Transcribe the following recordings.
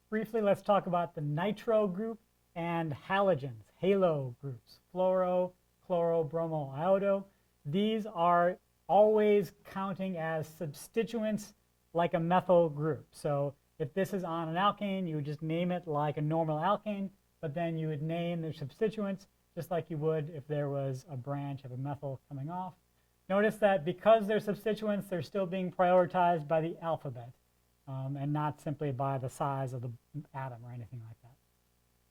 Briefly, let's talk about the nitro group and halogens, halo groups, fluoro, chloro, bromo, iodo. These are always counting as substituents like a methyl group. So if this is on an alkane, you would just name it like a normal alkane, but then you would name their substituents just like you would if there was a branch of a methyl coming off. Notice that because they're substituents, they're still being prioritized by the alphabet and not simply by the size of the atom or anything like that.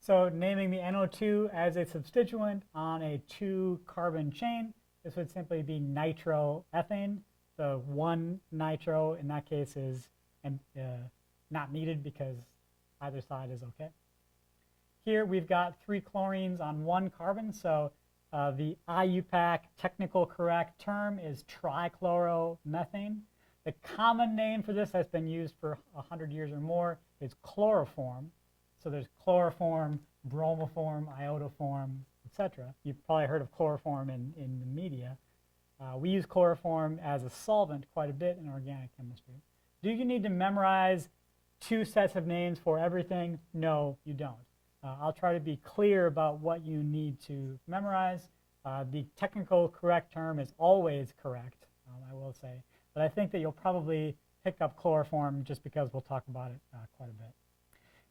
So naming the NO2 as a substituent on a 2-carbon chain, this would simply be nitroethane. The one nitro in that case is not needed because either side is okay. Here we've got 3 chlorines on 1 carbon, so the IUPAC technical correct term is trichloromethane. The common name for this that's been used for 100 years or more is chloroform. So there's chloroform, bromoform, iodoform, etc. You've probably heard of chloroform in the media. We use chloroform as a solvent quite a bit in organic chemistry. Do you need to memorize 2 sets of names for everything? No, you don't. I'll try to be clear about what you need to memorize. The technical correct term is always correct, I will say. But I think that you'll probably pick up chloroform just because we'll talk about it quite a bit.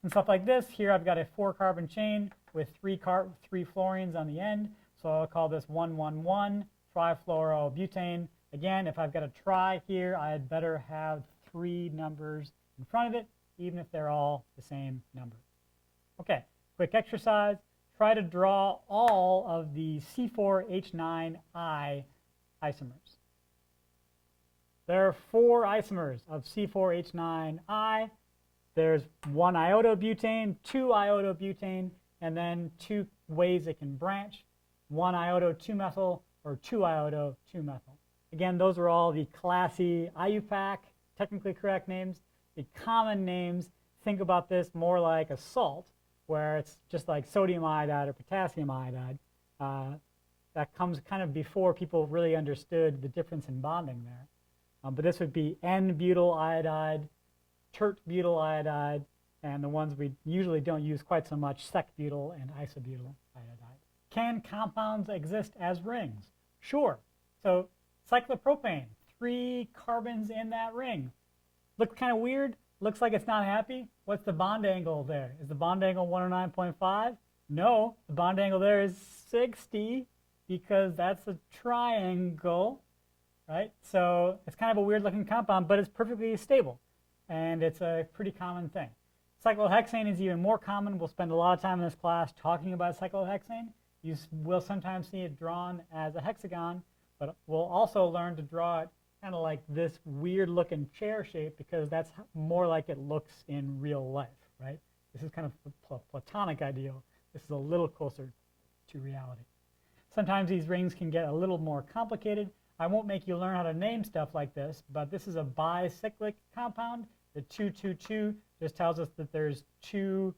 And stuff like this, here I've got a 4-carbon chain with 3 fluorines on the end. So I'll call this 1,1,1 trifluorobutane. Again, if I've got a tri here, I had better have 3 numbers in front of it, even if they're all the same number. Okay, quick exercise. Try to draw all of the C4H9I isomers. There are 4 isomers of C4H9I. There's 1 iodobutane, 2 iodobutane, and then 2 ways it can branch, 1 iodo-2-methyl or 2 iodo-2-methyl. Again, those are all the classy IUPAC, technically correct names. The common names, think about this more like a salt, where it's just like sodium iodide or potassium iodide. That comes kind of before people really understood the difference in bonding there. But this would be N-butyl iodide, tert-butyl iodide, and the ones we usually don't use quite so much, sec-butyl and isobutyl iodide. Can compounds exist as rings? Sure. So cyclopropane, 3 carbons in that ring. Looks kind of weird. Looks like it's not happy. What's the bond angle there? Is the bond angle 109.5? No, the bond angle there is 60 because that's a triangle, right? So it's kind of a weird looking compound, but it's perfectly stable. And it's a pretty common thing. Cyclohexane is even more common. We'll spend a lot of time in this class talking about cyclohexane. You will sometimes see it drawn as a hexagon, but we'll also learn to draw it kind of like this weird looking chair shape because that's more like it looks in real life, right? This is kind of a platonic ideal. This is a little closer to reality. Sometimes these rings can get a little more complicated. I won't make you learn how to name stuff like this, but this is a bicyclic compound. The 2,2,2 just tells us that there's 2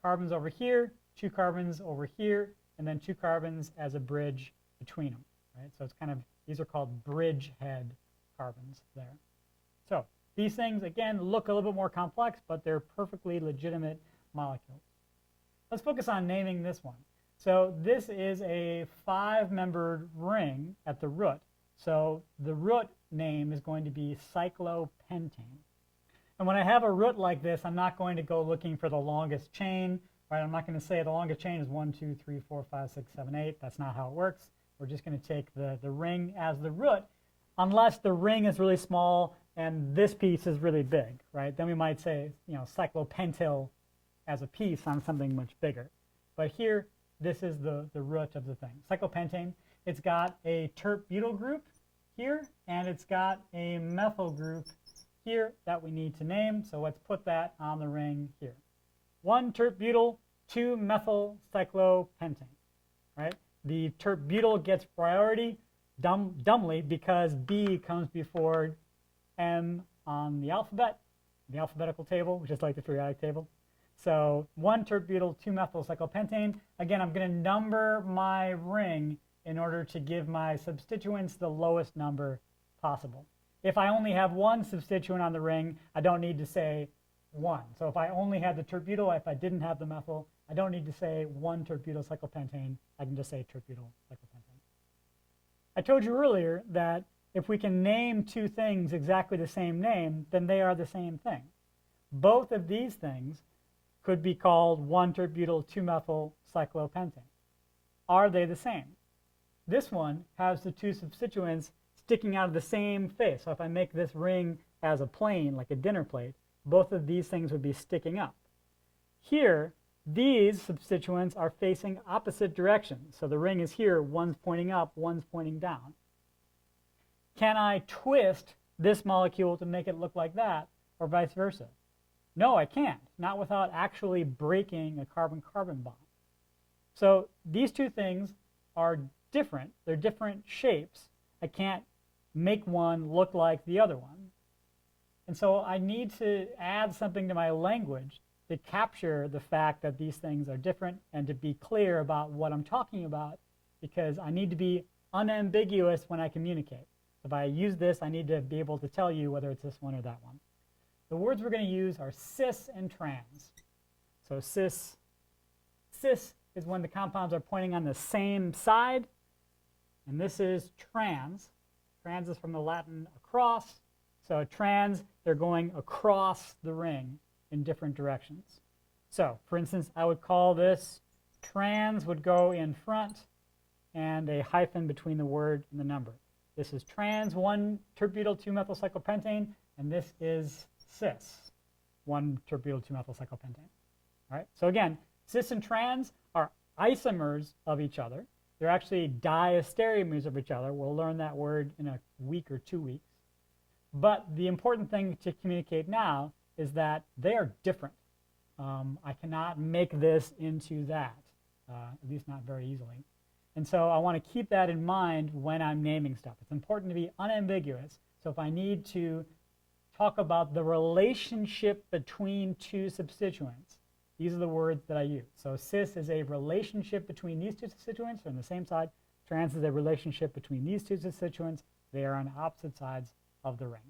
carbons over here, 2 carbons over here, and then 2 carbons as a bridge between them, right? So it's kind of, these are called bridgehead carbons there. So these things, again, look a little bit more complex, but they're perfectly legitimate molecules. Let's focus on naming this one. So this is a 5-membered ring at the root. So the root name is going to be cyclopentane. And when I have a root like this, I'm not going to go looking for the longest chain, right? I'm not going to say the longest chain is 1, 2, 3, 4, 5, 6, 7, 8. That's not how it works. We're just going to take the ring as the root, unless the ring is really small and this piece is really big, right? Then we might say, cyclopentyl as a piece on something much bigger. But here, this is the root of the thing. Cyclopentane, it's got a tert-butyl group here, and it's got a methyl group here that we need to name. So let's put that on the ring here. 1 tert-butyl, 2 methyl cyclopentane, right? The tert-butyl gets priority dumbly because B comes before M on the alphabetical table, which is like the periodic table. So 1 tert-butyl, 2 methyl cyclopentane. Again, I'm going to number my ring in order to give my substituents the lowest number possible. If I only have one substituent on the ring, I don't need to say 1. So if I only had the terbutyl, if I didn't have the methyl, I don't need to say 1 terbutyl cyclopentane. I can just say terbutyl cyclopentane. I told you earlier that if we can name two things exactly the same name, then they are the same thing. Both of these things could be called 1-terbutyl 2-methyl cyclopentane. Are they the same? This one has the two substituents sticking out of the same face. So if I make this ring as a plane, like a dinner plate, both of these things would be sticking up. Here, these substituents are facing opposite directions. So the ring is here, one's pointing up, one's pointing down. Can I twist this molecule to make it look like that, or vice versa? No, I can't, not without actually breaking a carbon-carbon bond. So these two things are different. They're different shapes. I can't make one look like the other one. And so I need to add something to my language to capture the fact that these things are different and to be clear about what I'm talking about, because I need to be unambiguous when I communicate. If I use this, I need to be able to tell you whether it's this one or that one. The words we're going to use are cis and trans. So cis is when the compounds are pointing on the same side, and this is trans. Trans is from the Latin across. So trans, they're going across the ring in different directions. So, for instance, I would call this trans would go in front and a hyphen between the word and the number. This is trans 1-terbutyl 2-methyl cyclopentane, and this is cis 1-terbutyl 2-methyl cyclopentane. All right. So again, cis and trans are isomers of each other. They're actually diastereomers of each other. We'll learn that word in a week or 2 weeks. But the important thing to communicate now is that they are different. I cannot make this into that, at least not very easily. And so I want to keep that in mind when I'm naming stuff. It's important to be unambiguous. So if I need to talk about the relationship between two substituents, these are the words that I use. So cis is a relationship between these two substituents. They're on the same side. Trans is a relationship between these two substituents. They are on opposite sides of the ring.